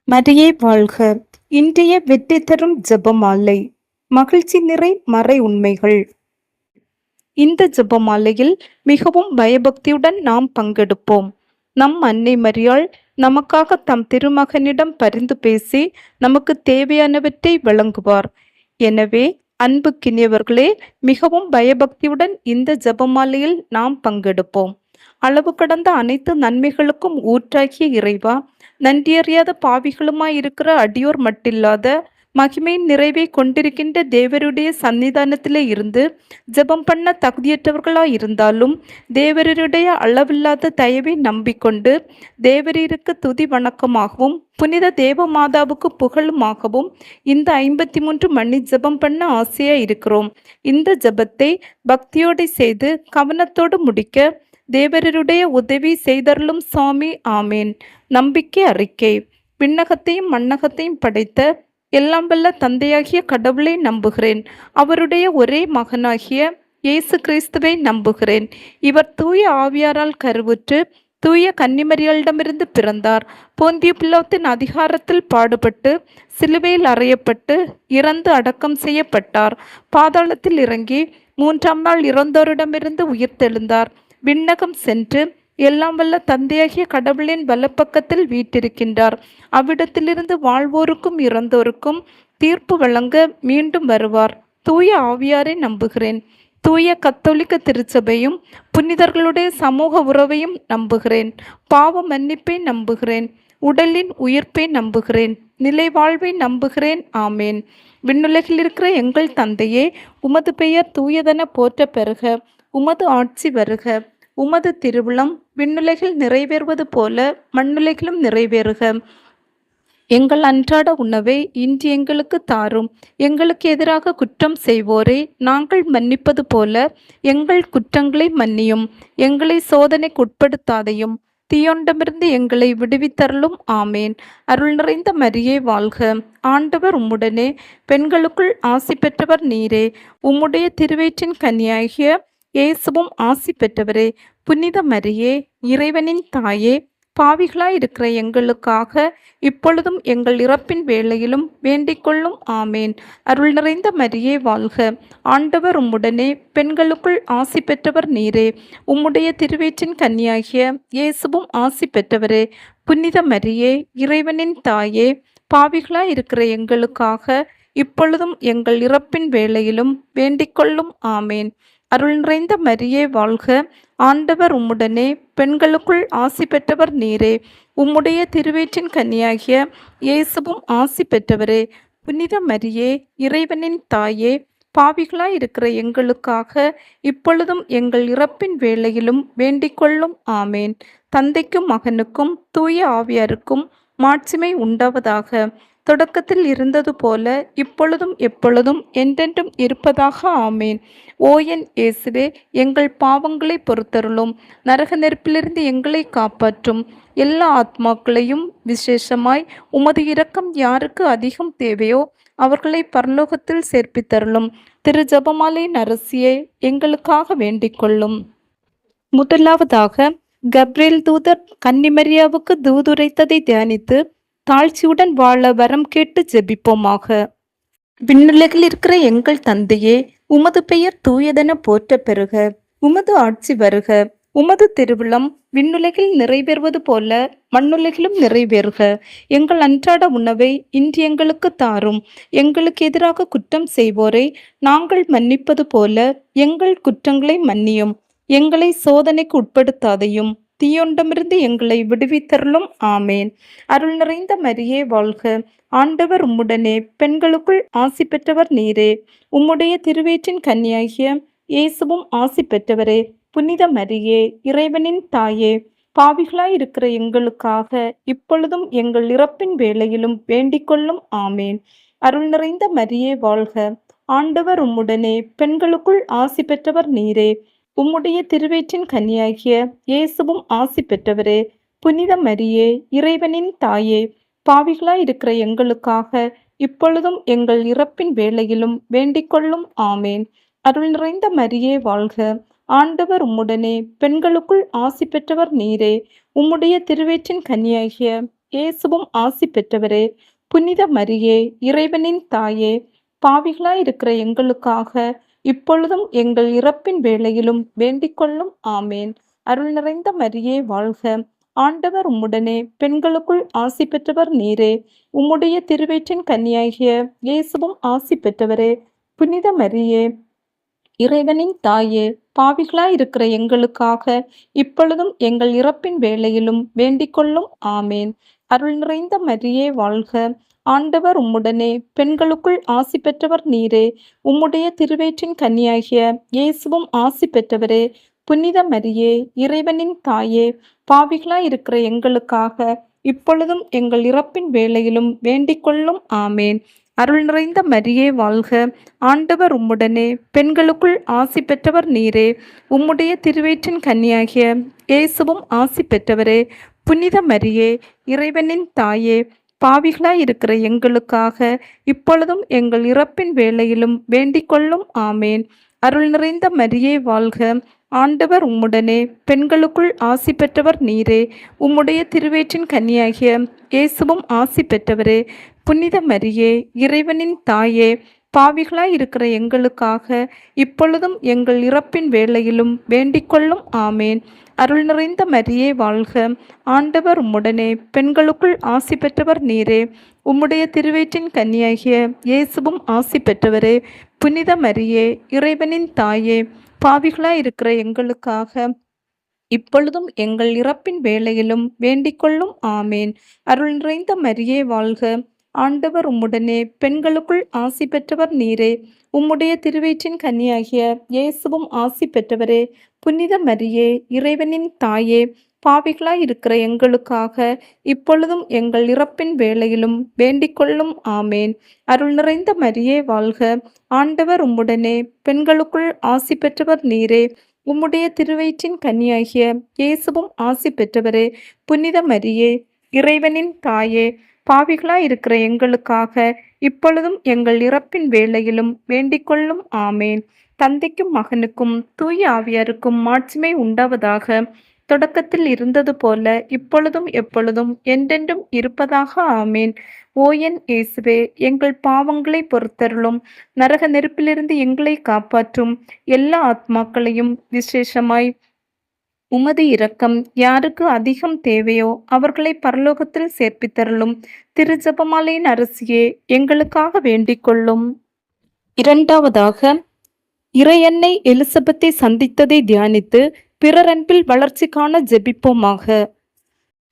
மரியே வாழ்க! இன்றைய வெற்றி தரும் ஜெபமாலை. மகிழ்ச்சி நிறை மறை உண்மைகள். இந்த ஜெபமாலையில் மிகவும் பயபக்தியுடன் நாம் பங்கெடுப்போம். நம் அன்னை மரியாள் நமக்காக தம் திருமகனிடம் பரிந்து பேசி நமக்கு தேவையானவற்றை வழங்குவார். எனவே அன்புக்கினியவர்களே, மிகவும் பயபக்தியுடன் இந்த ஜெபமாலையில் நாம் பங்கெடுப்போம். அளவு கடந்த அனைத்து நன்மைகளுக்கும் ஊற்றாகிய இறைவா, நன்றியறியாத பாவிகளுமாயிருக்கிற அடியோர் மட்டில்லாத மகிமையின் நிறைவை கொண்டிருக்கின்ற தேவருடைய சன்னிதானத்திலே இருந்து ஜெபம் பண்ண தகுதியற்றவர்களாயிருந்தாலும் தேவருடைய அளவில்லாத தயவை நம்பிக்கொண்டு தேவரீருக்கு துதி வணக்கமாகவும் புனித தேவ மாதாவுக்கு புகழுமாகவும் இந்த 53 மணி ஜெபம் பண்ண ஆசையா இருக்கிறோம். இந்த ஜெபத்தை பக்தியோடு செய்து கவனத்தோடு முடிக்க தேவருடைய உதவி செய்தருளும் சுவாமி. ஆமேன். நம்பிக்கை அறிக்கை. விண்ணகத்தையும் மண்ணகத்தையும் படைத்த எல்லாம் வல்ல தந்தையாகிய கடவுளை நம்புகிறேன். அவருடைய ஒரே மகனாகிய இயேசு கிறிஸ்துவை நம்புகிறேன். இவர் தூய ஆவியாரால் கருவுற்று தூய கன்னிமரியாளிடமிருந்து பிறந்தார். போந்திய பிலாத்தின் அதிகாரத்தில் பாடுபட்டு சிலுவையில் அறையப்பட்டு இறந்து அடக்கம் செய்யப்பட்டார். பாதாளத்தில் இறங்கி 3ஆம் நாள் இறந்தோரிடமிருந்து உயிர்த்தெழுந்தார். விண்ணகம் சென்று எல்லாம் வல்ல தந்தையாகிய கடவுளின் வலப்பக்கத்தில் வீற்றிருக்கின்றார். அவ்விடத்திலிருந்து வாழ்வோருக்கும் இறந்தோருக்கும் தீர்ப்பு வழங்க மீண்டும் வருவார். தூய ஆவியாரை நம்புகிறேன். தூய கத்தோலிக்க திருச்சபையும் புனிதர்களுடைய சமூக உறவையும் நம்புகிறேன். பாவ மன்னிப்பை நம்புகிறேன். உடலின் உயிர்ப்பை நம்புகிறேன். நிலை வாழ்வை நம்புகிறேன். ஆமேன். விண்ணுலகில் இருக்கிற எங்கள் தந்தையே, உமது பெயர் தூயதென போற்ற பெறுக. உமது ஆட்சி வருக. உமது திருவுளம் விண்ணுலகில் நிறைவேறுவது போல மண்ணுலகிலும் நிறைவேறுக. எங்கள் அன்றாட உணவை இன்று எங்களுக்கு தாரும். எங்களுக்கு எதிராக குற்றம் செய்வோரை நாங்கள் மன்னிப்பது போல எங்கள் குற்றங்களை மன்னியும். எங்களை சோதனைக்கு உட்படுத்தாதையும் தீயோண்டமிருந்து எங்களை விடுவித்தருளும். ஆமேன். அருள் நிறைந்த மரியே வாழ்க! ஆண்டவர் உம்முடனே, பெண்களுக்குள் ஆசி பெற்றவர் நீரே. உம்முடைய திருவயிற்றின் கனியாகிய இயேசுவும் ஆசி பெற்றவரே. புனித மரியே, இறைவனின் தாயே, பாவிகளாயிருக்கிற எங்களுக்காக இப்பொழுதும் எங்கள் இறப்பின் வேளையிலும் வேண்டிக் கொள்ளும். ஆமேன். அருள் நிறைந்த மரியே வாழ்க! ஆண்டவர் உம்முடனே, பெண்களுக்குள் ஆசி பெற்றவர் நீரே. உம்முடைய திருவயிற்றின் கன்னியாகிய இயேசுவும் ஆசி பெற்றவரே. புனித மரியே, இறைவனின் தாயே, பாவிகளாயிருக்கிற எங்களுக்காக இப்பொழுதும் எங்கள் இறப்பின் வேளையிலும் வேண்டிக் கொள்ளும். ஆமேன். அருள் நிறைந்த மரியே வாழ்க! ஆண்டவர் உம்முடனே, பெண்களுக்குள் ஆசி பெற்றவர் நீரே. உம்முடைய திருவயிற்றின் கன்னியாகிய இயேசுவும் ஆசி பெற்றவரே. புனித மரியே, இறைவனின் தாயே, பாவிகளாயிருக்கிற எங்களுக்காக இப்பொழுதும் எங்கள் இறப்பின் வேளையிலும் வேண்டிக் கொள்ளும். ஆமேன். தந்தைக்கும் மகனுக்கும் தூய ஆவியாருக்கும் மாட்சிமை உண்டாவதாக. தொடக்கத்தில் இருந்தது போல இப்பொழுதும் எப்பொழுதும் என்றென்றும் இருப்பதாக. ஆமேன். ஓ என் இயேசுவே, எங்கள் பாவங்களை பொறுத்தருளும். நரக நெருப்பிலிருந்து எங்களை காப்பாற்றும். எல்லா ஆத்மாக்களையும் விசேஷமாய் உமது இரக்கம் யாருக்கு அதிகம் தேவையோ அவர்களை பரலோகத்தில் சேர்ப்பித்தருளும். திரு ஜெபமாலையின் அரசியை எங்களுக்காக வேண்டிக் கொள்ளும். முதலாவதாக, கப்ரியேல் தூதர் கன்னிமரியாவுக்கு தூதுரைத்ததை தியானித்து தாழ்ச்சியுடன் வாழ வரம் கேட்டு ஜெபிப்போமாக. விண்ணுலகில் இருக்கிற எங்கள் தந்தையே, உமது பெயர் தூயதென போற்ற பெறுக. உமது ஆட்சி வருக. உமது திருவுளம் விண்ணுலகில் நிறைவேறுவது போல மண்ணுலகிலும் நிறைவேறுக. எங்கள் அன்றாட உணவை இன்று எங்களுக்கு தாரும். எங்களுக்கு எதிராக குற்றம் செய்வோரை நாங்கள் மன்னிப்பது போல எங்கள் குற்றங்களை மன்னியும். எங்களை சோதனைக்கு உட்படுத்தாதையும் தீயோண்டமிருந்து எங்களை விடுவித்தருளும். ஆமேன். அருள் நிறைந்த மரியே வாழ்க! ஆண்டவர் உம்முடனே, பெண்களுக்குள் ஆசி பெற்றவர் நீரே. உம்முடைய திருவயிற்றின் கன்னியாகிய இயேசுவும் ஆசி பெற்றவரே. புனித மரியே, இறைவனின் தாயே, பாவிகளாயிருக்கிற எங்களுக்காக இப்பொழுதும் எங்கள் இறப்பின் வேளையிலும் வேண்டிக் கொள்ளும். ஆமேன். அருள் நிறைந்த மரியே வாழ்க! ஆண்டவர் உம்முடனே, பெண்களுக்குள் ஆசி பெற்றவர் நீரே. உம்முடைய திருவயிற்றின் கன்னியாகிய இயேசுவும் ஆசி பெற்றவரே. புனித மரியே, இறைவனின் தாயே, பாவிகளாயிருக்கிற எங்களுக்காக இப்பொழுதும் எங்கள் இறப்பின் வேளையிலும் வேண்டிக் கொள்ளும். ஆமேன். அருள் நிறைந்த மரியே வாழ்க! ஆண்டவர் உம்முடனே, பெண்களுக்குள் ஆசி பெற்றவர் நீரே. உம்முடைய திருவயிற்றின் கன்னியாகிய இயேசுவும் ஆசி பெற்றவரே. புனித மரியே, இறைவனின் தாயே, பாவிகளாயிருக்கிற எங்களுக்காக இப்பொழுதும் எங்கள் இறப்பின் வேளையிலும் வேண்டிக்கொள்ளும். ஆமேன். அருள் நிறைந்த மரியே வாழ்க. ஆண்டவர் உம்முடனே, பெண்களுக்குள் ஆசி பெற்றவர் நீரே. உம்முடைய திருவயிற்றின் கன்னியாகிய இயேசுவும் ஆசி பெற்றவரே. புனித மரியே, இறைவனின் தாயே, பாவிகளாயிருக்கிற எங்களுக்காக இப்பொழுதும் எங்கள் இறப்பின் வேளையிலும் வேண்டிக்கொள்ளும். ஆமேன். அருள் நிறைந்த மரியே வாழ்க. ஆண்டவர் உம்முடனே, பெண்களுக்குள் ஆசி பெற்றவர் நீரே. உம்முடைய திருவயிற்றின் கன்னியாகிய இயேசுவும் ஆசி பெற்றவரே. புனித மரியே, இறைவனின் தாயே, பாவிகளாயிருக்கிற எங்களுக்காக இப்பொழுதும் எங்கள் இறப்பின் வேளையிலும் வேண்டிக்கொள்ளும். ஆமேன். அருள் நிறைந்த மரியே வாழ்க. ஆண்டவர் உம்முடனே, பெண்களுக்குள் ஆசி பெற்றவர் நீரே. உம்முடைய திருவயிற்றின் கன்னியாகிய இயேசுவும் ஆசி பெற்றவரே. புனித மரியே, இறைவனின் தாயே, பாவிகளாயிருக்கிற எங்களுக்காக இப்பொழுதும் எங்கள் இறப்பின் வேளையிலும் வேண்டிக்கொள்ளும். ஆமேன். அருள் நிறைந்த மரியே வாழ்க. ஆண்டவர் உம்முடனே, பெண்களுக்குள் ஆசி பெற்றவர் நீரே. உம்முடைய திருவயிற்றின் கன்னியாகிய இயேசுவும் ஆசி பெற்றவரே. புனித மரியே, இறைவனின் தாயே, பாவிகளாயிருக்கிற எங்களுக்காக இப்பொழுதும் எங்கள் இறப்பின் வேளையிலும் வேண்டிக்கொள்ளும். ஆமேன். அருள் நிறைந்த மரியே வாழ்க. ஆண்டவர் உம்முடனே, பெண்களுக்குள் ஆசி பெற்றவர் நீரே. உம்முடைய திருவயிற்றின் கன்னியாகிய இயேசுவும் ஆசி பெற்றவரே. புனித மரியே, இறைவனின் தாயே, பாவிகளாயிருக்கிற எங்களுக்காக இப்பொழுதும் எங்கள் இறப்பின் வேளையிலும் வேண்டிக்கொள்ளும். ஆமேன். அருள் நிறைந்த மரியே வாழ்க. ஆண்டவர் உம்முடனே, பெண்களுக்குள் ஆசி பெற்றவர் நீரே. உம்முடைய திருவயிற்றின் கன்னியாகிய இயேசுவும் ஆசி பெற்றவரே. புனித மரியே, இறைவனின் தாயே, பாவிகளாயிருக்கிற எங்களுக்காக இப்பொழுதும் எங்கள் இறப்பின் வேளையிலும் வேண்டிக்கொள்ளும். ஆமேன். அருள் நிறைந்த மரியே வாழ்க. ஆண்டவர் உம்முடனே, பெண்களுக்குள் ஆசி பெற்றவர் நீரே. உம்முடைய திருவயிற்றின் கன்னியாகிய இயேசுவும் ஆசி பெற்றவரே. புனித மரியே, இறைவனின் தாயே, பாவிகளாயிருக்கிற எங்களுக்காக இப்பொழுதும் எங்கள் இறப்பின் வேளையிலும் வேண்டிக்கொள்ளும். ஆமேன். தந்தைக்கும் மகனுக்கும் தூய ஆவியாருக்கும் மாட்சிமை உண்டாவதாக. தொடக்கத்தில் இருந்தது போல இப்பொழுதும் எப்பொழுதும் என்றென்றும் இருப்பதாக. ஆமேன். ஓ என் இயேசுவே, எங்கள் பாவங்களை பொறுத்தருளும். நரக நெருப்பிலிருந்து எங்களை காப்பாற்றும். எல்லா ஆத்மாக்களையும் விசேஷமாய் உமது இரக்கம் யாருக்கு அதிகம் தேவையோ அவர்களை பரலோகத்தில் சேர்ப்பித்தருளும். திரு ஜெபமாலையின் அரசியே, எங்களுக்காக வேண்டிக் கொள்ளும். இரண்டாவதாக, இறையன்னை எலிசபெத்தை சந்தித்ததை தியானித்து பிறர் அன்பில் வளர்ச்சி காண ஜெபிப்போமாக.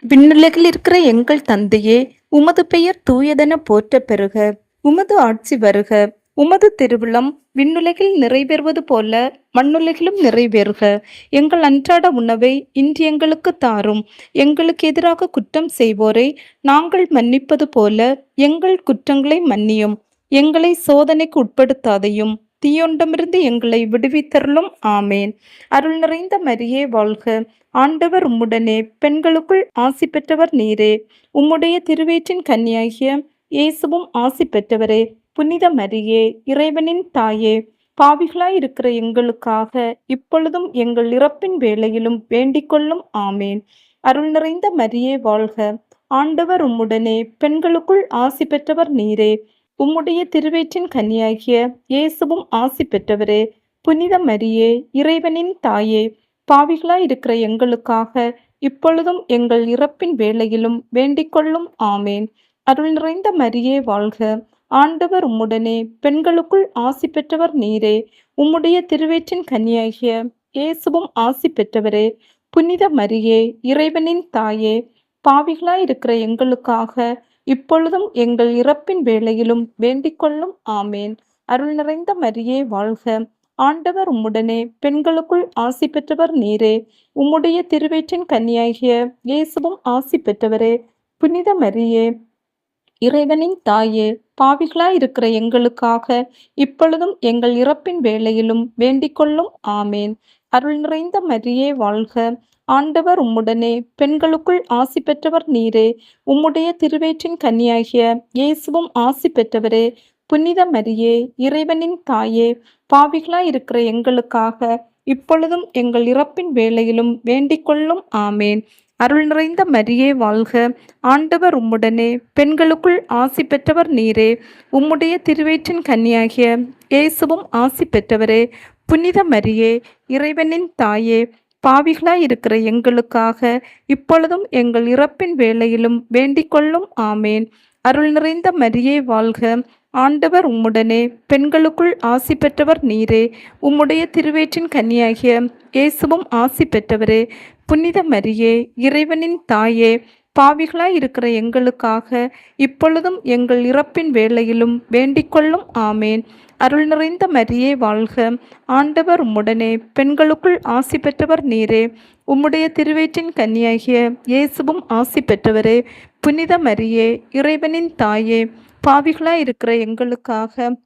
விண்ணுலகில் இருக்கிற எங்கள் தந்தையே, உமது பெயர் தூயதென போற்ற பெறுக. உமது ஆட்சி வருக. உமது திருவிழம் விண்ணுலகில் நிறைவேறுவது போல மண்ணுலகிலும் நிறைவேறுக. எங்கள் அன்றாட உணவை இன்று எங்களுக்கு தாரும். எங்களுக்கு எதிராக குற்றம் செய்வோரை நாங்கள் மன்னிப்பது போல எங்கள் குற்றங்களை மன்னியும். எங்களை சோதனைக்கு உட்படுத்தாதையும், தீயொண்டமிருந்து எங்களை விடுவித்தருளும். ஆமேன். அருள் நிறைந்த மரியே வாழ்க. ஆண்டவர் உம்முடனே, பெண்களுக்குள் ஆசி பெற்றவர் நீரே. உம்முடைய திருவயிற்றின் கன்னியாகிய இயேசுவும் ஆசி பெற்றவரே. புனித மரியே, இறைவனின் தாயே, பாவிகளாயிருக்கிற எங்களுக்காக இப்பொழுதும் எங்கள் இறப்பின் வேளையிலும் வேண்டிக்கொள்ளும். ஆமேன். அருள் நிறைந்த மரியே வாழ்க. ஆண்டவர் உம்முடனே, பெண்களுக்குள் ஆசி பெற்றவர் நீரே. உம்முடைய திருவயிற்றின் கன்னியாகிய இயேசுவும் ஆசி பெற்றவரே. புனித மரியே, இறைவனின் தாயே, பாவிகளாயிருக்கிற எங்களுக்காக இப்பொழுதும் எங்கள் இறப்பின் வேளையிலும் வேண்டிக்கொள்ளும். ஆமேன். அருள் நிறைந்த மரியே வாழ்க. ஆண்டவர் உம்முடனே, பெண்களுக்குள் ஆசி பெற்றவர் நீரே. உம்முடைய திருவயிற்றின் கன்னியாகிய இயேசுவும் ஆசி பெற்றவரே. புனித மரியே, இறைவனின் தாயே, பாவிகளாயிருக்கிற எங்களுக்காக இப்பொழுதும் எங்கள் இறப்பின் வேளையிலும் வேண்டிக்கொள்ளும். ஆமேன். அருள் நிறைந்த மரியே வாழ்க. ஆண்டவர் உம்முடனே, பெண்களுக்குள் ஆசி பெற்றவர் நீரே. உம்முடைய திருவயிற்றின் கன்னியாகிய இயேசுவும் ஆசி பெற்றவரே. புனித மரியே, இறைவனின் தாயே, பாவிகளாயிருக்கிற எங்களுக்காக இப்பொழுதும் எங்கள் இறப்பின் வேளையிலும் வேண்டிக்கொள்ளும். ஆமேன். அருள் நிறைந்த மரியே வாழ்க. ஆண்டவர் உம்முடனே, பெண்களுக்குள் ஆசி பெற்றவர் நீரே. உம்முடைய திருவயிற்றின் கன்னியாகிய இயேசுவும் ஆசி பெற்றவரே. புனித மரியே, இறைவனின் தாயே, பாவிகளாயிருக்கிற எங்களுக்காக இப்பொழுதும் எங்கள் இறப்பின் வேளையிலும் வேண்டிக்கொள்ளும். ஆமேன். அருள் நிறைந்த மரியே வாழ்க. ஆண்டவர் உம்முடனே, பெண்களுக்குள் ஆசி பெற்றவர் நீரே. உம்முடைய திருவயிற்றின் கன்னியாகிய இயேசுவும் ஆசி பெற்றவரே. புனித மரியே, இறைவனின் தாயே, பாவிகளாய் இருக்கிற எங்களுக்காக இப்பொழுதும் எங்கள் இறப்பின் வேளையிலும் வேண்டிக் கொள்ளும். ஆமேன். அருள் நிறைந்த மரியே வாழ்க. ஆண்டவர் உம்முடனே, பெண்களுக்குள் ஆசி பெற்றவர் நீரே. உம்முடைய திருவயிற்றின் கன்னியாகிய இயேசுவும் ஆசி பெற்றவரே. புனித மரியே, இறைவனின் தாயே, பாவிகளாய் இருக்கிற எங்களுக்காக இப்பொழுதும் எங்கள் இறப்பின் வேளையிலும் வேண்டிக் கொள்ளும். ஆமேன். அருள் நிறைந்த மரியே வாழ்க. ஆண்டவர் உம்முடனே, பெண்களுக்குள் ஆசி பெற்றவர் நீரே. உம்முடைய திருவயிற்றின் கன்னியாகிய இயேசுவும் ஆசி பெற்றவரே. புனித மரியே, இறைவனின் தாயே, பாவிகளாய் இருக்கிற எங்களுக்காக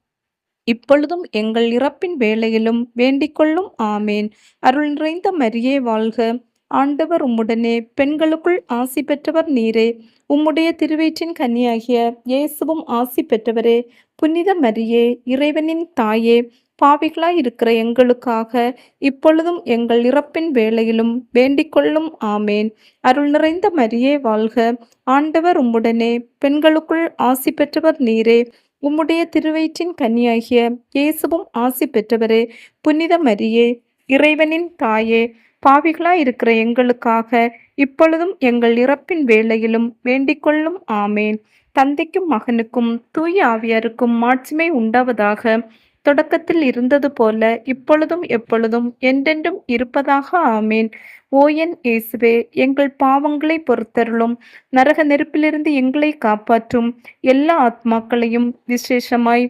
இப்பொழுதும் எங்கள் இறப்பின் வேளையிலும் வேண்டிக் கொள்ளும். ஆமேன். அருள் நிறைந்த மரியே வாழ்க. ஆண்டவர் உம்முடனே, பெண்களுக்குள் ஆசி பெற்றவர் நீரே. உம்முடைய திருவயிற்றின் கன்னியாகிய இயேசுவும் ஆசி பெற்றவரே. புனித மரியே, இறைவனின் தாயே, பாவிகளாய் இருக்கிற எங்களுக்காக இப்பொழுதும் எங்கள் இறப்பின் வேளையிலும் வேண்டிக் கொள்ளும். ஆமேன். அருள் நிறைந்த மரியே வாழ்க. ஆண்டவர் உம்முடனே, பெண்களுக்குள் ஆசி பெற்றவர் நீரே. உம்முடைய திருவயிற்றின் கன்னியாகிய இயேசுவும் ஆசி பெற்றவரே. புனித மரியே, இறைவனின் தாயே, பாவிகளாய் இருக்கிற எங்களுக்காக இப்பொழுதும் எங்கள் இறப்பின் வேளையிலும் வேண்டிக் கொள்ளும். ஆமேன். தந்தைக்கும் மகனுக்கும் தூய ஆவியாருக்கும் மாட்சிமை உண்டாவதாக. தொடக்கத்தில் இருந்தது போல இப்பொழுதும் எப்பொழுதும் என்றென்றும் இருப்பதாக. ஆமேன். ஓ என் இயேசுவே, எங்கள் பாவங்களை பொறுத்தருளும். நரக நெருப்பிலிருந்து எங்களை காப்பாற்றும். எல்லா ஆத்மாக்களையும் விசேஷமாய்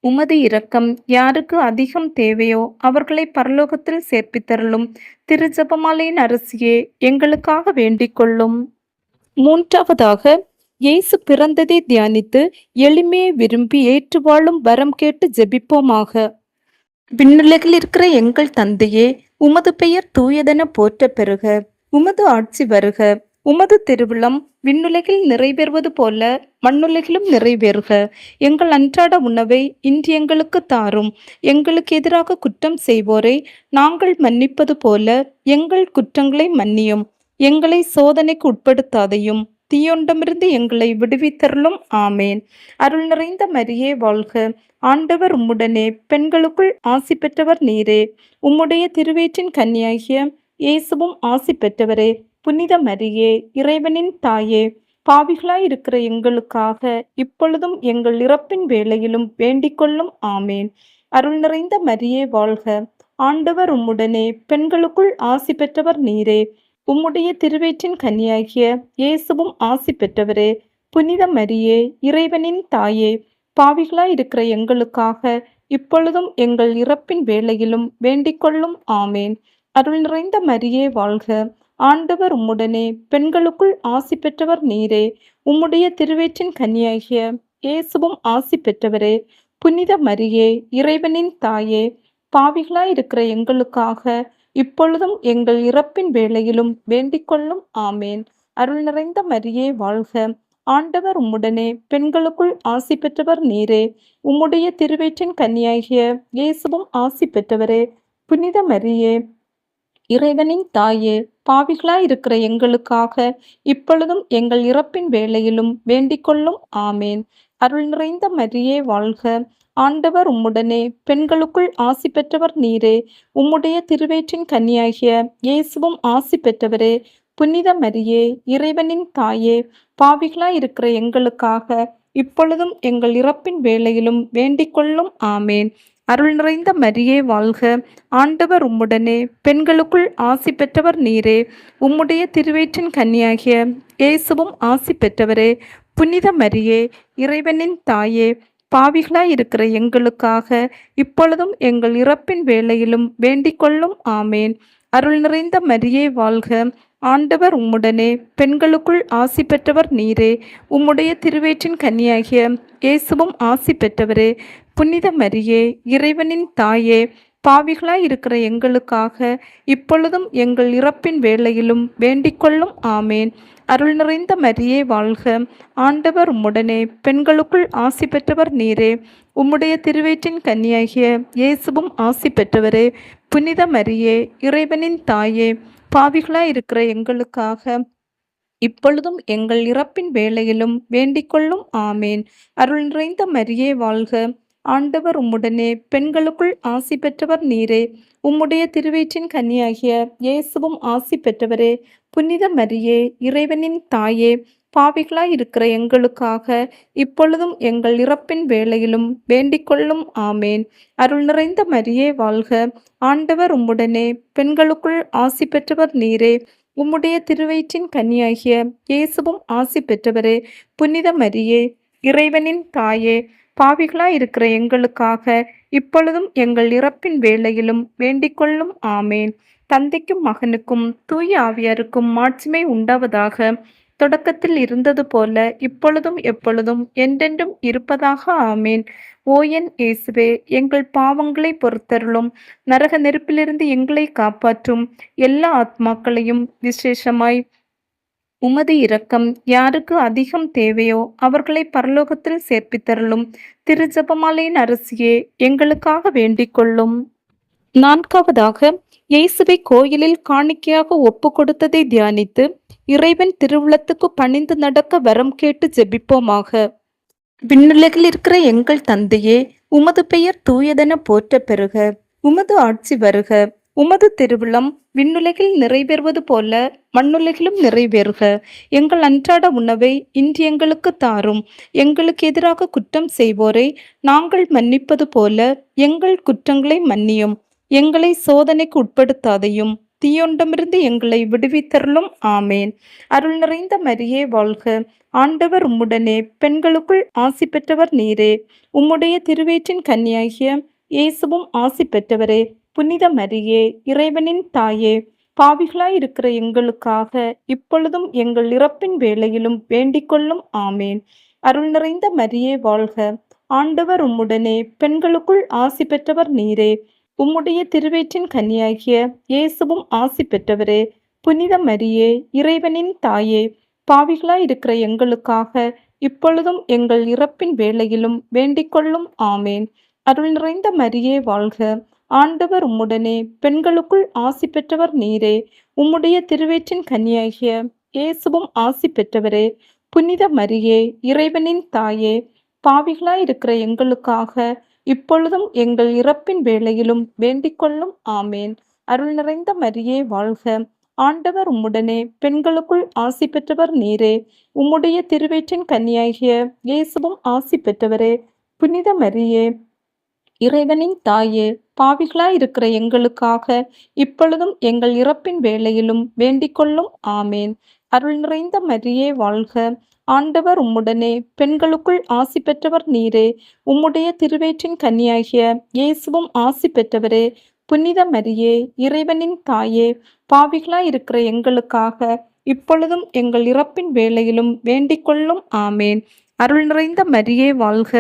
உமது இரக்கம் யாருக்கு அதிகம் தேவையோ அவர்களை பரலோகத்தில் சேர்ப்பித்தருளும். திரு ஜெபமாலையின் அரசியே, எங்களுக்காக வேண்டிக் கொள்ளும். மூன்றாவதாக, இயேசு பிறந்ததை தியானித்து எளிமையை விரும்பி ஏற்று வாழும் வரம் கேட்டு ஜெபிப்போமாக. விண்ணுலகில் இருக்கிற எங்கள் தந்தையே, உமது பெயர் தூயதென போற்ற பெறுக. உமது ஆட்சி வருக. உமது திருவிழம் விண்ணுலகில் நிறைவேறுவது போல மண்ணுலகிலும் நிறைவேறுக. எங்கள் அன்றாட உணவை இன்று எங்களுக்கு தாரும். எங்களுக்கு எதிராக குற்றம் செய்வோரை நாங்கள் மன்னிப்பது போல எங்கள் குற்றங்களை மன்னியும். எங்களை சோதனைக்கு உட்படுத்தாதையும் தீயொண்டமிருந்து எங்களை விடுவித்தருளும். ஆமேன். அருள் நிறைந்த மரியே வாழ்க. ஆண்டவர் உம்முடனே, பெண்களுக்குள் ஆசி பெற்றவர் நீரே. உம்முடைய திருவயிற்றின் கன்னியாகிய இயேசுவும் ஆசி பெற்றவரே. புனித மரியே, இறைவனின் தாயே, பாவிகளாய் இருக்கிற எங்களுக்காக இப்பொழுதும் எங்கள் இறப்பின் வேளையிலும் வேண்டிக் கொள்ளும். ஆமேன். அருள் நிறைந்த மரியே வாழ்க. ஆண்டவர் உம்முடனே, பெண்களுக்குள் ஆசி பெற்றவர் நீரே. உம்முடைய திருவயிற்றின் கன்னியாகிய இயேசுவும் ஆசி பெற்றவரே. புனித மரியே, இறைவனின் தாயே, பாவிகளாய் இருக்கிற எங்களுக்காக இப்பொழுதும் எங்கள் இறப்பின் வேளையிலும் வேண்டிக் கொள்ளும். ஆமேன். அருள் நிறைந்த மரியே வாழ்க. ஆண்டவர் உம்முடனே, பெண்களுக்குள் ஆசி பெற்றவர் நீரே. உம்முடைய திருவயிற்றின் கன்னியாகிய இயேசுவும் ஆசி பெற்றவரே. புனித மரியே, இறைவனின் தாயே, பாவிகளாய் இருக்கிற எங்களுக்காக இப்பொழுதும் எங்கள் இறப்பின் வேளையிலும் வேண்டிக் கொள்ளும். ஆமேன். அருள் நிறைந்த மரியே வாழ்க. ஆண்டவர் உம்முடனே, பெண்களுக்குள் ஆசி பெற்றவர் நீரே. உம்முடைய திருவயிற்றின் கன்னியாகிய இயேசுவும் ஆசி பெற்றவரே. புனித மரியே, இறைவனின் தாயே, பாவிகளாய் இருக்கிற எங்களுக்காக இப்பொழுதும் எங்கள் இறப்பின் வேளையிலும் வேண்டிக் கொள்ளும். ஆமேன். அருள் நிறைந்த மரியே வாழ்க. ஆண்டவர் உம்முடனே, பெண்களுக்குள் ஆசி பெற்றவர் நீரே. உம்முடைய திருவயிற்றின் கன்னியாகிய இயேசுவும் ஆசி பெற்றவரே. புனித மரியே, இறைவனின் தாயே, பாவிகளாய் இருக்கிற எங்களுக்காக இப்பொழுதும் எங்கள் இறப்பின் வேளையிலும் வேண்டிக் கொள்ளும். ஆமேன். அருள் நிறைந்த மரியே வாழ்க. ஆண்டவர் உம்முடனே, பெண்களுக்குள் ஆசி பெற்றவர் நீரே. உம்முடைய திருவயிற்றின் கன்னியாகிய இயேசுவும் ஆசி பெற்றவரே. புனித மரியே, இறைவனின் தாயே, பாவிகளாய் இருக்கிற எங்களுக்காக இப்பொழுதும் எங்கள் இறப்பின் வேளையிலும் வேண்டிக் கொள்ளும். ஆமேன். அருள் நிறைந்த மரியே வாழ்க. ஆண்டவர் உம்முடனே, பெண்களுக்குள் ஆசி பெற்றவர் நீரே. உம்முடைய திருவயிற்றின் கன்னியாகிய இயேசுவும் ஆசி பெற்றவரே. புனித மரியே, இறைவனின் தாயே, பாவிகளாய் இருக்கிற எங்களுக்காக இப்பொழுதும் எங்கள் இறப்பின் வேளையிலும் வேண்டிக் கொள்ளும். ஆமேன். அருள் நிறைந்த மரியே வாழ்க. ஆண்டவர் உம்முடனே, பெண்களுக்குள் ஆசி பெற்றவர் நீரே. உம்முடைய திருவயிற்றின் கன்னியாகிய இயேசுவும் ஆசி பெற்றவரே. புனித மரியே, இறைவனின் தாயே, பாவிகளாயிருக்கிற எங்களுக்காக இப்பொழுதும் எங்கள் இறப்பின் வேளையிலும் வேண்டிக்கொள்ளும். ஆமேன். அருள் நிறைந்த மரியே வாழ்க, ஆண்டவர் உம்முடனே, பெண்களுக்குள் ஆசி பெற்றவர் நீரே. உம்முடைய திருவயிற்றின் கன்னியாகிய இயேசுவும் ஆசி பெற்றவரே. புனித மரியே, இறைவனின் தாயே, பாவிகளாய் இருக்கிற எங்களுக்காக இப்பொழுதும் எங்கள் இறப்பின் வேளையிலும் வேண்டிக்கொள்ளும். ஆமேன். அருள் நிறைந்த மரியே வாழ்க, ஆண்டவர் உம்முடனே, பெண்களுக்குள் ஆசி பெற்றவர் நீரே. உம்முடைய திருவயிற்றின் கன்னியாகிய இயேசுவும் ஆசி பெற்றவரே. புனித மரியே, இறைவனின் தாயே, பாவிகளாயிருக்கிற எங்களுக்காக இப்பொழுதும் எங்கள் இறப்பின் வேளையிலும் வேண்டிக்கொள்ளும். ஆமேன். தந்தைக்கும் மகனுக்கும் தூய ஆவியாருக்கும் மாட்சிமை உண்டாவதாக. தொடக்கத்தில் இருந்தது போல இப்பொழுதும் எப்பொழுதும் என்றென்றும் இருப்பதாக. ஆமேன். ஓ என் இயேசுவே, எங்கள் பாவங்களை பொறுத்தருளும். நரக நெருப்பிலிருந்து எங்களை காப்பாற்றும். எல்லா ஆத்மாக்களையும் விசேஷமாய் உமது இரக்கம் யாருக்கு அதிகம் தேவையோ அவர்களை பரலோகத்தில் சேர்ப்பித்தருளும். திரு ஜெபமாலையின் அரசியே, எங்களுக்காக வேண்டிக் கொள்ளும். நான்காவதாக, இயேசுவை கோயிலில் காணிக்கையாக ஒப்பு கொடுத்ததை தியானித்து இறைவன் திருவுளத்துக்கு பணிந்து நடக்க வரம் கேட்டு ஜெபிப்போமாக. விண்ணுலகில் இருக்கிற எங்கள் தந்தையே, உமது பெயர் தூயதென போற்ற பெறுக. உமது ஆட்சி வருக. உமது திருவுளம் விண்ணுலகில் நிறைவேறுவது போல மண்ணுலகிலும் நிறைவேறுக. எங்கள் அன்றாட உணவை இன்று எங்களுக்கு தாரும். எங்களுக்கு எதிராக குற்றம் செய்வோரை நாங்கள் மன்னிப்பது போல எங்கள் குற்றங்களை மன்னியும். எங்களை சோதனைக்கு உட்படுத்தாதையும் தீயொண்டமிருந்து எங்களை விடுவித்தருளும். ஆமேன். அருள் நிறைந்த மரியே வாழ்க, ஆண்டவர் உம்முடனே, பெண்களுக்குள் ஆசி பெற்றவர் நீரே. உம்முடைய திருவயிற்றின் கன்னியாகிய இயேசுவும் ஆசி பெற்றவரே. புனித மரியே, இறைவனின் தாயே, பாவிகளாயிருக்கிற எங்களுக்காக இப்பொழுதும் எங்கள் இறப்பின் வேளையிலும் வேண்டிக்கொள்ளும். ஆமேன். அருள் நிறைந்த மரியே வாழ்க, ஆண்டவர் உம்முடனே, பெண்களுக்குள் ஆசி பெற்றவர் நீரே. உம்முடைய திருவயிற்றின் கன்னியாகிய இயேசுவும் ஆசி பெற்றவரே. புனித மரியே, இறைவனின் தாயே, பாவிகளாயிருக்கிற எங்களுக்காக இப்பொழுதும் எங்கள் இறப்பின் வேளையிலும் வேண்டிக்கொள்ளும். ஆமேன். அருள் நிறைந்த மரியே வாழ்க, ஆண்டவர் உம்முடனே, பெண்களுக்குள் ஆசி பெற்றவர் நீரே. உம்முடைய திருவயிற்றின் கன்னியாகிய இயேசுவும் ஆசி பெற்றவரே. புனித மரியே, இறைவனின் தாயே, பாவிகளாயிருக்கிற எங்களுக்காக இப்பொழுதும் எங்கள் இறப்பின் வேளையிலும் வேண்டிக்கொள்ளும். ஆமேன். அருள் நிறைந்த மரியே வாழ்க, ஆண்டவர் உம்முடனே, பெண்களுக்குள் ஆசி பெற்றவர் நீரே. உம்முடைய திருவயிற்றின் கன்னியாகிய இயேசுவும் ஆசி பெற்றவரே. புனித மரியே, இறைவனின் தாயே, பாவிகளாயிருக்கிற எங்களுக்காக இப்பொழுதும் எங்கள் இறப்பின் வேளையிலும் வேண்டிக்கொள்ளும். ஆமேன். அருள் நிறைந்த மரியே வாழ்க, ஆண்டவர் உம்முடனே, பெண்களுக்குள் ஆசி பெற்றவர் நீரே. உம்முடைய திருவயிற்றின் கன்னியாகிய இயேசுவும் ஆசி பெற்றவரே. புனித மரியே, இறைவனின் தாயே, பாவிகளாயிருக்கிற எங்களுக்காக இப்பொழுதும் எங்கள் இறப்பின் வேளையிலும் வேண்டிக்கொள்ளும். ஆமேன். அருள் நிறைந்த மரியே வாழ்க,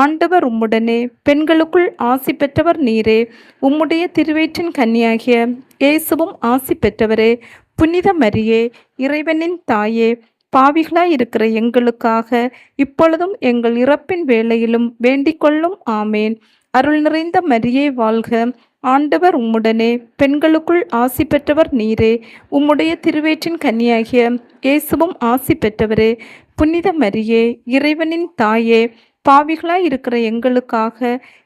ஆண்டவர் உம்முடனே, பெண்களுக்குள் ஆசி பெற்றவர் நீரே. உம்முடைய திருவயிற்றின் கன்னியாகிய இயேசுவும் ஆசி பெற்றவரே. புனித மரியே, இறைவனின் தாயே, பாவிகளாயிருக்கிற எங்களுக்காக இப்பொழுதும் எங்கள் இறப்பின் வேளையிலும் வேண்டிக்கொள்ளும். ஆமேன். அருள் நிறைந்த மரியே வாழ்க, ஆண்டவர் உம்முடனே, பெண்களுக்குள் ஆசி பெற்றவர் நீரே. உம்முடைய திருவயிற்றின் கன்னியாகிய இயேசுவும் ஆசி பெற்றவரே. புனித மரியே, இறைவனின் தாயே, பாவிகளாயிருக்கிற எங்களுக்காக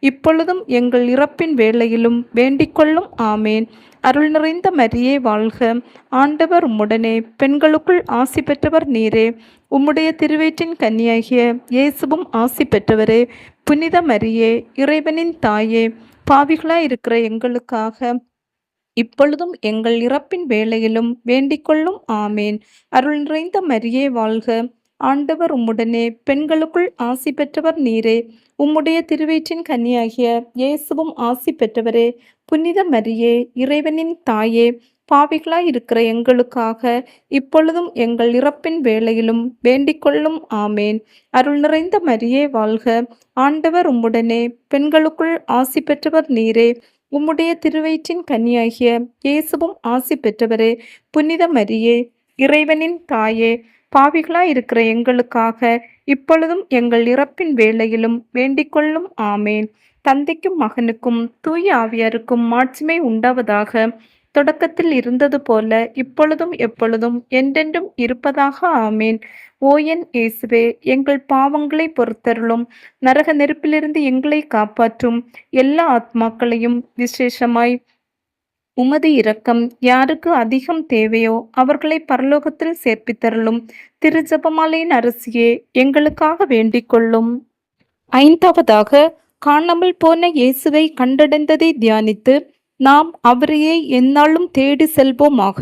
இப்பொழுதும் எங்கள் இறப்பின் வேளையிலும் வேண்டிக்கொள்ளும். ஆமேன். அருள் நிறைந்த மரியே வாழ்க, ஆண்டவர் உம்முடனே, பெண்களுக்குள் ஆசி பெற்றவர் நீரே. உம்முடைய திருவயிற்றின் கன்னியாகிய இயேசுவும் ஆசி பெற்றவரே. புனித மரியே, இறைவனின் தாயே, பாவிகளாயிருக்கிற எங்களுக்காக இப்பொழுதும் எங்கள் இறப்பின் வேளையிலும் வேண்டிக்கொள்ளும். ஆமேன். அருள் நிறைந்த மரியே வாழ்க, ஆண்டவர் உம்முடனே, பெண்களுக்குள் ஆசி பெற்றவர் நீரே. உம்முடைய திருவயிற்றின் கன்னியாகிய இயேசுவும் ஆசி பெற்றவரே. புனித மரியே, இறைவனின் தாயே, பாவிகளாயிருக்கிற எங்களுக்காக இப்பொழுதும் எங்கள் இறப்பின் வேளையிலும் வேண்டிக்கொள்ளும். ஆமேன். அருள் நிறைந்த மரியே வாழ்க, ஆண்டவர் உம்முடனே, பெண்களுக்குள் ஆசி பெற்றவர் நீரே. உம்முடைய திருவயிற்றின் கன்னியாகிய இயேசுவும் ஆசி பெற்றவரே. புனித மரியே, இறைவனின் தாயே, பாவிகளாயிருக்கிற எங்களுக்காக இப்பொழுதும் எங்கள் இறப்பின் வேளையிலும் வேண்டிக்கொள்ளும். ஆமேன். தந்தைக்கும் மகனுக்கும் தூய ஆவியாருக்கும் மாட்சிமை உண்டாவதாக. தொடக்கத்தில் இருந்தது போல இப்பொழுதும் எப்பொழுதும் என்றென்றும் இருப்பதாக ஆமேன். ஓ என் இயேசுவே, எங்கள் பாவங்களை பொறுத்தருளும். நரக நெருப்பிலிருந்து எங்களை காப்பாற்றும். எல்லா ஆத்மாக்களையும் விசேஷமாய் உமது இரக்கம் யாருக்கு அதிகம் தேவையோ அவர்களை பரலோகத்தில் சேர்ப்பித்தருளும். திரு ஜெபமாலையின் அரசியே, எங்களுக்காக வேண்டிக் கொள்ளும். ஐந்தாவதாக, காணாமல் போன இயேசுவை கண்டடைந்ததை தியானித்து நாம் அவரையே எந்நாளும் தேடி செல்வோமாக.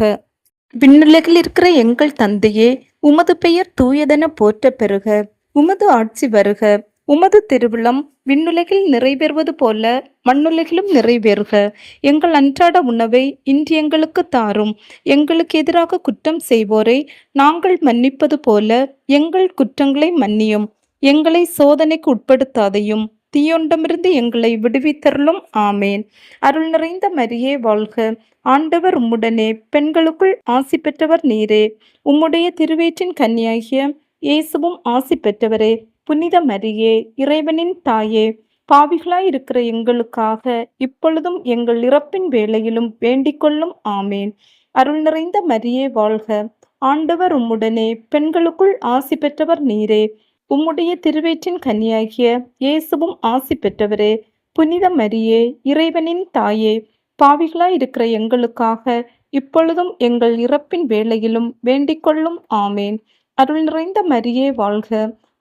விண்ணுலகில் இருக்கிற எங்கள் தந்தையே, உமது பெயர் தூயதென போற்ற பெறுக. உமது ஆட்சி வருக. உமது திருவிழம் விண்ணுலகில் நிறைவேறுவது போல மண்ணுலகிலும் நிறைவேறுக. எங்கள் அன்றாட உணவை இன்று எங்களுக்கு தாரும். எங்களுக்கு எதிராக குற்றம் செய்வோரை நாங்கள் மன்னிப்பது போல எங்கள் குற்றங்களை மன்னியும். எங்களை சோதனைக்கு உட்படுத்தாதையும், தீயோண்டமிருந்து எங்களை விடுவித்தருளும். ஆமேன். அருள் நிறைந்த மரியே வாழ்க. ஆண்டவர் உம்முடனே, பெண்களுக்குள் ஆசி பெற்றவர் நீரே. உம்முடைய திருவயிற்றின் கன்னியாகிய இயேசுவும் ஆசி பெற்றவரே. புனித மரியே, இறைவனின் தாயே, பாவிகளாயிருக்கிற எங்களுக்காக இப்பொழுதும் எங்கள் இறப்பின் வேளையிலும் வேண்டிக் கொள்ளும். ஆமேன். அருள் நிறைந்த மரியே வாழ்க. ஆண்டவர் உம்முடனே, பெண்களுக்குள் ஆசி பெற்றவர் நீரே. உம்முடைய திருவயிற்றின் கன்னியாகிய இயேசுவும் ஆசி பெற்றவரே. புனித மரியே, இறைவனின் தாயே, பாவிகளாயிருக்கிற எங்களுக்காக இப்பொழுதும் எங்கள் இறப்பின் வேளையிலும் வேண்டிக் கொள்ளும். ஆமேன். அருள் நிறைந்த மரியே வாழ்க.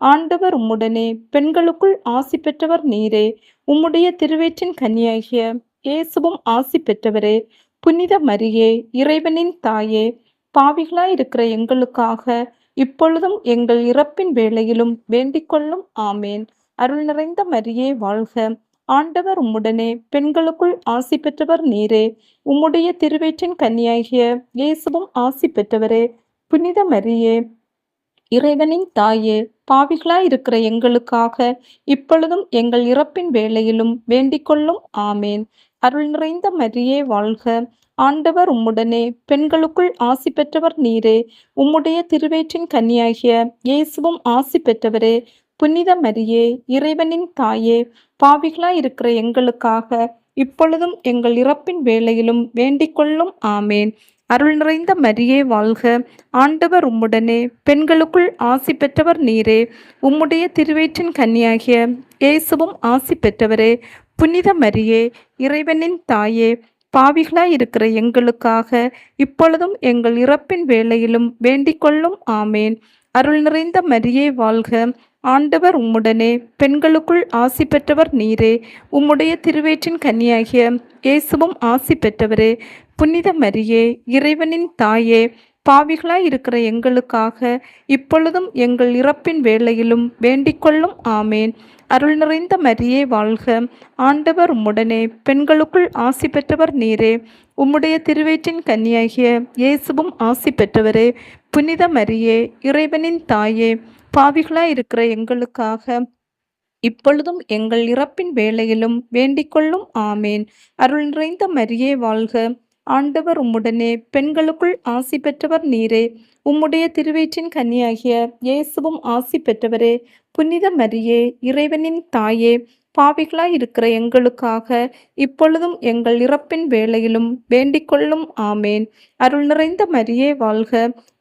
ஆண்டவர் உம்முடனே, பெண்களுக்குள் ஆசி பெற்றவர் நீரே. உம்முடைய திருவயிற்றின் கன்னியாகிய இயேசுவும் ஆசி பெற்றவரே. புனித மரியே, இறைவனின் தாயே, பாவிகளாயிருக்கிற எங்களுக்காக இப்பொழுதும் எங்கள் இறப்பின் வேளையிலும் வேண்டிக் கொள்ளும். ஆமேன். அருள் நிறைந்த மரியே வாழ்க. ஆண்டவர் உம்முடனே, பெண்களுக்குள் ஆசி பெற்றவர் நீரே. உம்முடைய திருவயிற்றின் கன்னியாகிய இயேசுவும் ஆசி பெற்றவரே. புனித மரியே, இறைவனின் தாயே, பாவிகளாயிருக்கிற எங்களுக்காக இப்பொழுதும் எங்கள் இறப்பின் வேளையிலும் வேண்டிக் கொள்ளும். ஆமேன். அருள் நிறைந்த மரியே வாழ்க. ஆண்டவர் உம்முடனே, பெண்களுக்குள் ஆசி பெற்றவர் நீரே. உம்முடைய திருவயிற்றின் கன்னியாகிய இயேசுவும் ஆசி பெற்றவரே. புனித மரியே, இறைவனின் தாயே, பாவிகளாயிருக்கிற எங்களுக்காக இப்பொழுதும் எங்கள் இறப்பின் வேளையிலும் வேண்டிக் கொள்ளும். ஆமேன். அருள் நிறைந்த மரியே வாழ்க. ஆண்டவர் உம்முடனே, பெண்களுக்குள் ஆசி பெற்றவர் நீரே. உம்முடைய திருவயிற்றின் கன்னியாகிய இயேசுவும் ஆசி பெற்றவரே. புனித மரியே, இறைவனின் தாயே, பாவிகளாயிருக்கிற எங்களுக்காக இப்பொழுதும் எங்கள் இறப்பின் வேளையிலும் வேண்டிக் கொள்ளும். ஆமேன். அருள் நிறைந்த மரியே வாழ்க. ஆண்டவர் உம்முடனே, பெண்களுக்குள் ஆசி பெற்றவர் நீரே. உம்முடைய திருவயிற்றின் கன்னியாகிய இயேசுவும் ஆசி பெற்றவரே. புனித மரியே, இறைவனின் தாயே, பாவிகளாயிருக்கிற எங்களுக்காக இப்பொழுதும் எங்கள் இறப்பின் வேளையிலும் வேண்டிக் கொள்ளும். ஆமேன். அருள் நிறைந்த மரியே வாழ்க. ஆண்டவர் உம்முடனே, பெண்களுக்குள் ஆசி பெற்றவர் நீரே. உம்முடைய திருவயிற்றின் கன்னியாகிய இயேசுவும் ஆசி பெற்றவரே. புனித மரியே, இறைவனின் தாயே, பாவிகளாயிருக்கிற எங்களுக்காக இப்பொழுதும் எங்கள் இறப்பின் வேளையிலும் வேண்டிக் கொள்ளும். ஆமேன். அருள் நிறைந்த மரியே வாழ்க. ஆண்டவர் உம்முடனே, பெண்களுக்குள் ஆசி பெற்றவர் நீரே. உம்முடைய திருவயிற்றின் கன்னியாகிய இயேசுவும் ஆசி பெற்றவரே. புனித மரியே, இறைவனின் தாயே, பாவிகளாயிருக்கிற எங்களுக்காக இப்பொழுதும் எங்கள் இறப்பின் வேளையிலும் வேண்டிக் கொள்ளும். ஆமேன். அருள் நிறைந்த மரியே வாழ்க.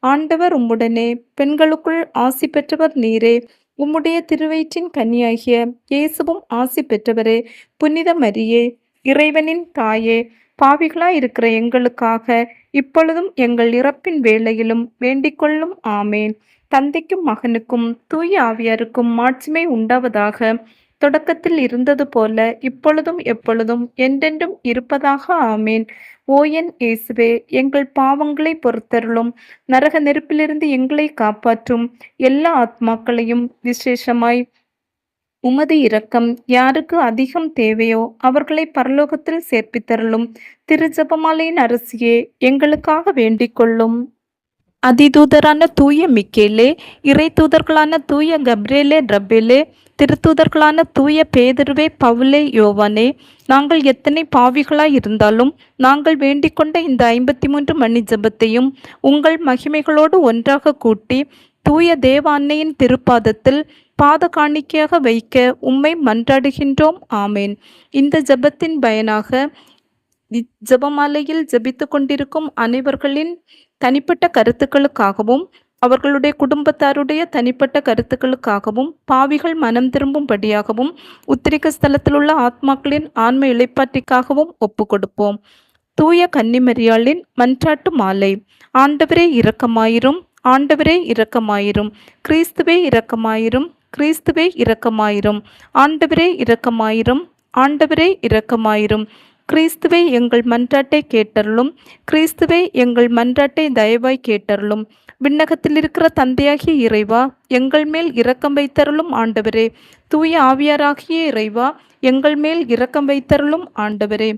ஆண்டவர் உம்முடனே, பெண்களுக்குள் ஆசி பெற்றவர் நீரே. உம்முடைய திருவயிற்றின் கன்னியாகிய இயேசுவும் ஆசி பெற்றவரே. புனித மரியே, இறைவனின் தாயே, பாவிகளாயிருக்கிற எங்களுக்காக இப்பொழுதும் எங்கள் இறப்பின் வேளையிலும் வேண்டிக் கொள்ளும். ஆமேன். தந்தைக்கும் மகனுக்கும் தூய ஆவியாருக்கும் மாட்சிமை உண்டாவதாக. தொடக்கத்தில் இருந்தது போல இப்பொழுதும் எப்பொழுதும் என்றென்றும் இருப்பதாக. ஆமேன். ஓ என் இயேசுவே, எங்கள் பாவங்களை பொறுத்தருளும். நரக நெருப்பிலிருந்து எங்களை காப்பாற்றும். எல்லா ஆத்மாக்களையும் விசேஷமாய் உமது இரக்கம் யாருக்கு அதிகம் தேவையோ அவர்களை பரலோகத்தில் சேர்ப்பித்தருளும். திரு ஜெபமாலையின் அரசியே, எங்களுக்காக வேண்டிக் கொள்ளும். அதிதூதரான தூய மிக்கேலே, இறை தூதர்களான தூய கப்ரேலே ரப்பேலே, திருத்தூதர்களான தூய பேதுருவே பவுலே யோவானே, நாங்கள் எத்தனை பாவிகளாய் இருந்தாலும் நாங்கள் வேண்டிக் கொண்ட இந்த 53 மணி ஜெபத்தையும் உங்கள் மகிமைகளோடு ஒன்றாக கூட்டி தூய தேவ அன்னையின் திருப்பாதத்தில் பாத காணிக்கையாக வைக்க உம்மை மன்றாடுகின்றோம். ஆமேன். இந்த ஜெபத்தின் பயனாக ஜெபமாலையில் ஜெபித்து கொண்டிருக்கும் அனைவர்களின் தனிப்பட்ட கருத்துக்களுக்காகவும் அவர்களுடைய குடும்பத்தாருடைய தனிப்பட்ட கருத்துக்களுக்காகவும் பாவிகள் மனம் திரும்பும்படியாகவும் உத்திரிக்க ஸ்தலத்திலுள்ள ஆத்மாக்களின் ஆன்ம இளைப்பாற்றிக்காகவும் ஒப்பு கொடுப்போம். தூய கன்னிமரியாளின் மன்றாட்டு மாலை. ஆண்டவரே இரக்கமாயிரும், ஆண்டவரே இரக்கமாயிரும், கிறிஸ்துவே இரக்கமாயிரும், கிறிஸ்துவே இரக்கமாயிரும், ஆண்டவரே இரக்கமாயிரும், ஆண்டவரே இரக்கமாயிரும், கிறிஸ்துவே எங்கள் மன்றாட்டை கேட்டருளும், கிறிஸ்துவே எங்கள் மன்றாட்டை தயவாய் கேட்டருளும். விண்ணகத்தில் இருக்கிற தந்தையாகிய இறைவா, எங்கள் மேல் இரக்கம் வைத்தருளும் ஆண்டவரே. தூய ஆவியாராகிய இறைவா, எங்கள் மேல் இரக்கம் வைத்தருளும் ஆண்டவரே.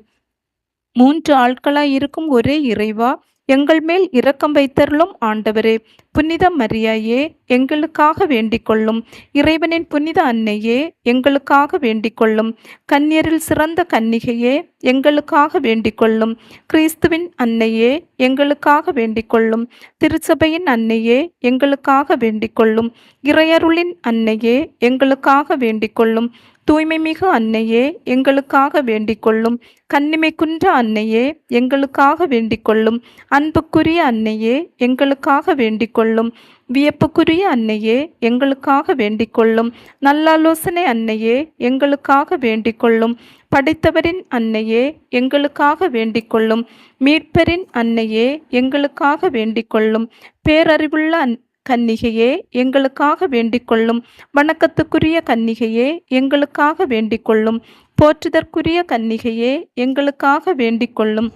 மூன்று ஆட்களாய் இருக்கும் ஒரே இறைவா, எங்கள் மேல் இரக்கம் வைத்தருளும் ஆண்டவரே. புனித மரியாயே, எங்களுக்காக வேண்டிக் கொள்ளும். இறைவனின் புனித அன்னையே, எங்களுக்காக வேண்டிக் கொள்ளும். கன்னியரில் சிறந்த கன்னிகையே, எங்களுக்காக வேண்டிக் கொள்ளும். கிறிஸ்துவின் அன்னையே, எங்களுக்காக வேண்டிக் கொள்ளும். திருச்சபையின் அன்னையே, எங்களுக்காக வேண்டிக் கொள்ளும். இறையருளின் அன்னையே, எங்களுக்காக வேண்டிக் கொள்ளும். தூய்மை மிகு அன்னையே, எங்களுக்காக வேண்டிக் கொள்ளும். கன்னிமை குன்ற அன்னையே, எங்களுக்காக வேண்டிக் கொள்ளும். அன்புக்குரிய அன்னையே, எங்களுக்காக வேண்டிக் கொள்ளும். வியப்புக்குரிய அன்னையே, எங்களுக்காக வேண்டிக் கொள்ளும். நல்லாலோசனை அன்னையே, எங்களுக்காக வேண்டிக் கொள்ளும். படைத்தவரின் அன்னையே, எங்களுக்காக வேண்டிக் கொள்ளும். மீட்பரின் அன்னையே, எங்களுக்காக வேண்டிக் கொள்ளும். பேரறிவுள்ள கன்னிகையே, எங்களுக்காக வேண்டிக் கொள்ளும். வணக்கத்துக்குரிய கன்னிகையே, எங்களுக்காக வேண்டிக் கொள்ளும். போற்றுதற்குரிய கன்னிகையே, எங்களுக்காக வேண்டிக் கொள்ளும்.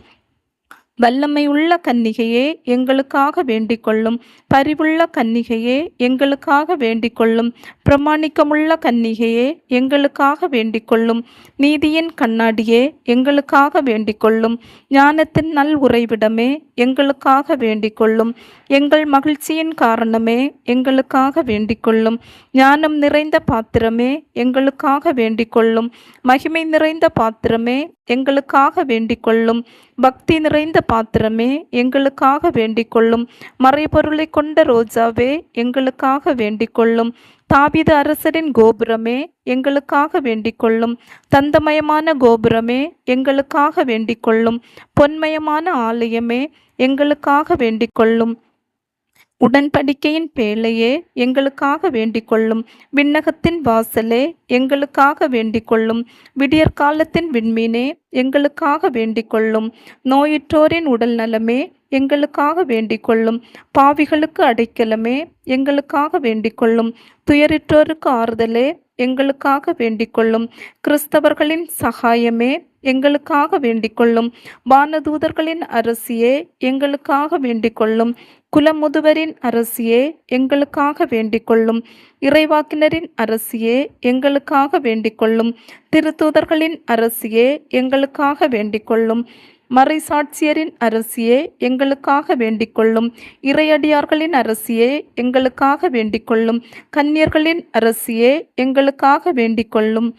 வல்லமையுள்ள கன்னிகையே, எங்களுக்காக வேண்டிக் கொள்ளும். பரிவுள்ள கன்னிகையே, எங்களுக்காக வேண்டிக் கொள்ளும். பிரமாணிக்கமுள்ள கன்னிகையே, எங்களுக்காக வேண்டிக் கொள்ளும். நீதியின் கண்ணாடியே, எங்களுக்காக வேண்டிக் கொள்ளும். ஞானத்தின் நல் உறைவிடமே, எங்களுக்காக வேண்டிக் கொள்ளும். எங்கள் மகிழ்ச்சியின் காரணமே, எங்களுக்காக வேண்டிக் கொள்ளும். ஞானம் நிறைந்த பாத்திரமே, எங்களுக்காக வேண்டிக் கொள்ளும். மகிமை நிறைந்த பாத்திரமே, எங்களுக்காக வேண்டிக் கொள்ளும். பக்தி நிறைந்த பாத்திரமே, எங்களுக்காக வேண்டிக் கொள்ளும். மறைபொருளை கொண்ட ரோஜாவே, எங்களுக்காக வேண்டிக் கொள்ளும். தாவீது அரசரின் கோபுரமே, எங்களுக்காக வேண்டிக் கொள்ளும். தந்தமயமான கோபுரமே, எங்களுக்காக வேண்டிக் கொள்ளும். பொன்மயமான ஆலயமே, எங்களுக்காக வேண்டிக் கொள்ளும். உடன்படிக்கையின் பேழையே, எங்களுக்காக வேண்டிக் கொள்ளும். விண்ணகத்தின் வாசலே, எங்களுக்காக வேண்டிக் கொள்ளும். விடியற்காலத்தின் விண்மீனே, எங்களுக்காக வேண்டிக் கொள்ளும். நோயுற்றோரின் உடல் நலமே, எங்களுக்காக வேண்டிக் கொள்ளும். பாவிகளுக்கு அடைக்கலமே, எங்களுக்காக வேண்டிக் கொள்ளும். துயரிற்றோருக்கு ஆறுதலே, எங்களுக்காக வேண்டிக் கொள்ளும். கிறிஸ்தவர்களின் சகாயமே, எங்களுக்காக வேண்டிக் கொள்ளும். வானதூதர்களின் அரசியே, எங்களுக்காக வேண்டிக் கொள்ளும். குலமுதுவரின் அரசியே, எங்களுக்காக வேண்டிக் கொள்ளும். இறைவாக்கினரின் அரசியே, எங்களுக்காக வேண்டிக் கொள்ளும். திருத்தூதர்களின் அரசியே, எங்களுக்காக வேண்டிக் கொள்ளும். மறைசாட்சியரின் அரசியே, எங்களுக்காக வேண்டிக் கொள்ளும். இறையடியார்களின் அரசியே, எங்களுக்காக வேண்டிக் கொள்ளும். கன்னியர்களின் அரசியே, எங்களுக்காக வேண்டிக் கொள்ளும்.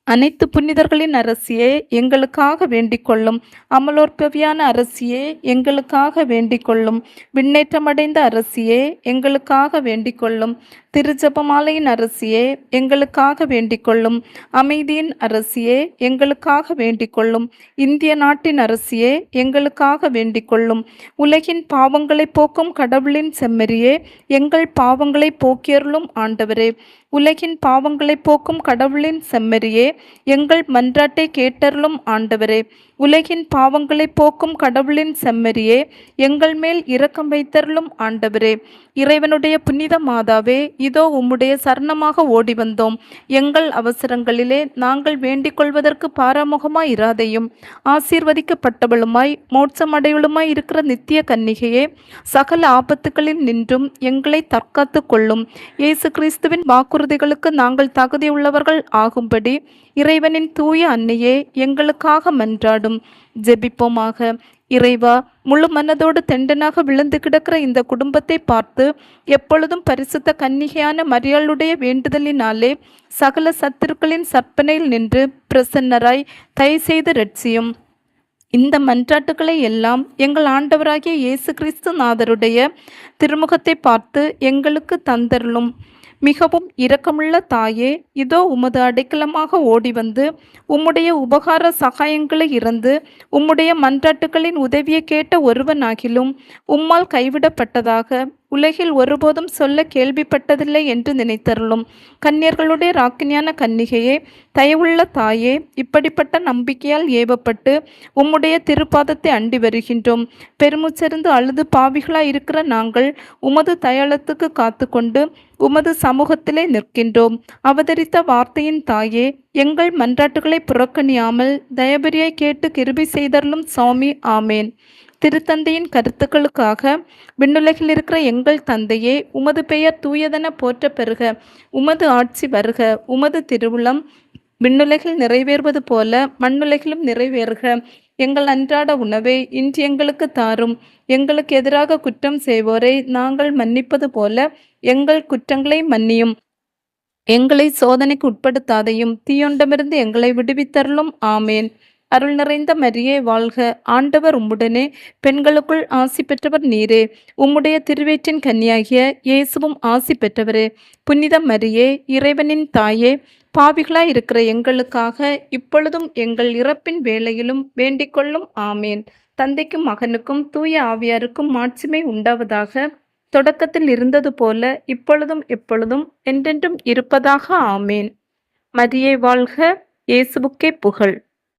அனைத்து புனிதர்களின் அரசியே, எங்களுக்காக வேண்டிக் கொள்ளும். அமலோற்பவியான அரசியே, எங்களுக்காக வேண்டிக் கொள்ளும். விண்ணேற்றமடைந்த அரசியே, எங்களுக்காக வேண்டிக் கொள்ளும். திருஜெபமாலையின் அரசியே, எங்களுக்காக வேண்டிக் கொள்ளும். அமைதியின் அரசியே, எங்களுக்காக வேண்டிக் கொள்ளும். இந்திய நாட்டின் அரசியே, எங்களுக்காக வேண்டிக் கொள்ளும். உலகின் பாவங்களை போக்கும் கடவுளின் செம்மறியே, எங்கள் பாவங்களை போக்கியருளும் ஆண்டவரே. உலகின் பாவங்களை போக்கும் கடவுளின் செம்மறியே, எங்கள் மன்றாட்டை கேட்டருளும் ஆண்டவரே. உலகின் பாவங்களை போக்கும் கடவுளின் செம்மறியே, எங்கள் மேல் இரக்கம் வைத்தருளும் ஆண்டவரே. இறைவனுடைய புனித மாதாவே, இதோ உம்முடைய சரணமாக ஓடி வந்தோம். எங்கள் அவசரங்களிலே நாங்கள் வேண்டிக் கொள்வதற்கு பாராமுகமாய் இராதையும். ஆசீர்வதிக்கப்பட்டவளுமாய் மோட்சமடையலுமாய் இருக்கிற நித்திய கன்னிகையே, சகல ஆபத்துகளில் நின்றும் எங்களை தற்காத்து கொள்ளும். இயேசு கிறிஸ்துவின் வாக்குறுதிகளுக்கு நாங்கள் தகுதியுள்ளவர்கள் ஆகும்படி இறைவனின் தூய அன்னையே, எங்களுக்காக மன்றாடும். ஜெபிப்போமாக. இறைவா, முழு மனதோடு தெண்டனாக விழுந்து கிடக்கிற இந்த குடும்பத்தை பார்த்து எப்பொழுதும் பரிசுத்த கன்னிகையான மரியாளுடைய வேண்டுதலினாலே சகல சத்துருக்களின் சற்பனையில் நின்று பிரசன்னராய் தயவு செய்து ரட்சியும். இந்த மன்றாட்டுக்களை எல்லாம் எங்கள் ஆண்டவராகிய இயேசு கிறிஸ்து நாதருடைய திருமுகத்தை பார்த்து எங்களுக்கு தந்தருளும். மிகவும் இரக்கமுள்ள தாயே, இதோ உமது அடைக்கலமாக ஓடி வந்து உம்முடைய உபகார சகாயங்களை இறந்து உம்முடைய மன்றாட்டுகளின் உதவியை கேட்ட ஒருவனாகிலும் உம்மால் கைவிடப்பட்டதாக உலகில் ஒருபோதும் சொல்ல கேள்விப்பட்டதில்லை என்று நினைத்தருளும். கன்னியர்களுடைய ராக்கினியான கன்னிகையே, தயவுள்ள தாயே, இப்படிப்பட்ட நம்பிக்கையால் ஏவப்பட்டு உம்முடைய திருப்பாதத்தை அண்டி வருகின்றோம். பெருமுச்சரிந்து அழுது பாவிகளாய் இருக்கிற நாங்கள் உமது தயாளத்துக்கு காத்து கொண்டு உமது சமூகத்திலே நிற்கின்றோம். அவதரித்த வார்த்தையின் தாயே, எங்கள் மன்றாட்டுகளை புறக்கணியாமல் தயபரியாய் கேட்டு கிருபை செய்தருளும் சுவாமி. ஆமேன். திருத்தந்தையின் கருத்துக்களுக்காக விண்ணுலகில் இருக்கிற எங்கள் தந்தையே, உமது பெயர் தூயதென போற்ற பெறுக. உமது ஆட்சி வருக. உமது திருவுளம் விண்ணுலகில் நிறைவேறுவது போல மண்ணுலகிலும் நிறைவேறுக. எங்கள் அன்றாட உணவை இன்று எங்களுக்கு தாரும். எங்களுக்கு எதிராக குற்றம் செய்வோரை நாங்கள் மன்னிப்பது போல எங்கள் குற்றங்களை மன்னியும். எங்களை சோதனைக்கு உட்படுத்தாதையும் தீயொண்டமிருந்து எங்களை விடுவித்தருளும். ஆமேன். அருள் நிறைந்த மரியே வாழ்க. ஆண்டவர் உம்முடனே, பெண்களுக்குள் ஆசி பெற்றவர் நீரே. உம்முடைய திருவயிற்றின் கன்னியாகிய இயேசுவும் ஆசி பெற்றவரே. புனித மரியே, இறைவனின் தாயே, பாவிகளாய் இருக்கிற எங்களுக்காக இப்பொழுதும் எங்கள் இறப்பின் வேளையிலும் வேண்டிக்கொள்ளும். ஆமேன். தந்தைக்கும் மகனுக்கும் தூய ஆவியாருக்கும் மாட்சிமை உண்டாவதாக. தொடக்கத்தில் இருந்தது போல இப்பொழுதும் எப்பொழுதும் என்றென்றும் இருப்பதாக. ஆமேன். மரியே வாழ்க. இயேசுவுக்கே புகழ்.